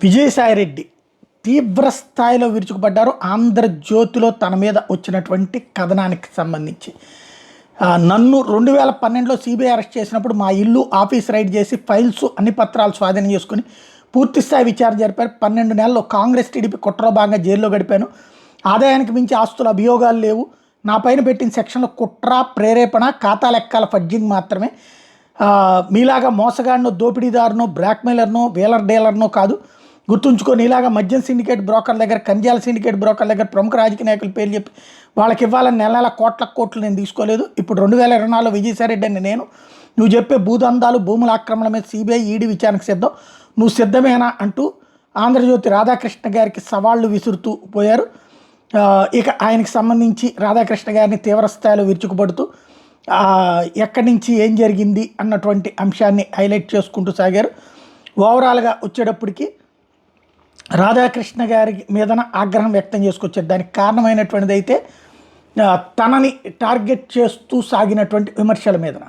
విజయసాయిరెడ్డి తీవ్ర స్థాయిలో విరుచుకుపడ్డారు. ఆంధ్రజ్యోతిలో తన మీద వచ్చినటువంటి కథనానికి సంబంధించి నన్ను 2012లో సిబిఐ అరెస్ట్ చేసినప్పుడు మా ఇల్లు ఆఫీస్ రైడ్ చేసి ఫైల్స్ అన్ని పత్రాలు స్వాధీనం చేసుకుని పూర్తిస్థాయి విచారణ జరిపారు. 12 నెలల్లో కాంగ్రెస్ టీడీపీ కుట్రలో భాగంగా జైల్లో గడిపాను. ఆదాయానికి మించి ఆస్తుల అభియోగాలు లేవు. నా పైన పెట్టిన సెక్షన్లో కుట్ర, ప్రేరేపణ, ఖాతా లెక్కల ఫడ్జింగ్ మాత్రమే. మీలాగా మోసగాడినో, దోపిడీదారునో, బ్లాక్మెయిలర్నో, వీలర్ డీలర్నో కాదు. గుర్తుంచుకొని ఇలాగా మద్యం సిండికేట్ బ్రోకర్ దగ్గర, కంజాల సిండికేట్ బ్రోకర్ దగ్గర ప్రముఖ రాజకీయ నాయకుల పేర్లు చెప్పి వాళ్ళకి ఇవ్వాలని నెల కోట్లు నేను తీసుకోలేదు. ఇప్పుడు 2024లో విజయసాయిరెడ్డి అని నేను, నువ్వు చెప్పే భూదందాలు, భూముల ఆక్రమణ మీద సిబిఐ, ఈడీ విచారణకు సిద్ధం, నువ్వు సిద్ధమేనా అంటూ ఆంధ్రజ్యోతి రాధాకృష్ణ గారికి సవాళ్లు విసురుతూ పోయారు. ఇక ఆయనకి సంబంధించి రాధాకృష్ణ గారిని తీవ్రస్థాయిలో విరుచుకుపడుతూ ఎక్కడి నుంచి ఏం జరిగింది అన్నటువంటి అంశాన్ని హైలైట్ చేసుకుంటూ సాగారు. ఓవరాల్గా వచ్చేటప్పటికి రాధాకృష్ణ గారి మీదన ఆగ్రహం వ్యక్తం చేసుకొచ్చారు. దానికి కారణమైనటువంటిది అయితే తనని టార్గెట్ చేస్తూ సాగినటువంటి విమర్శల మీదన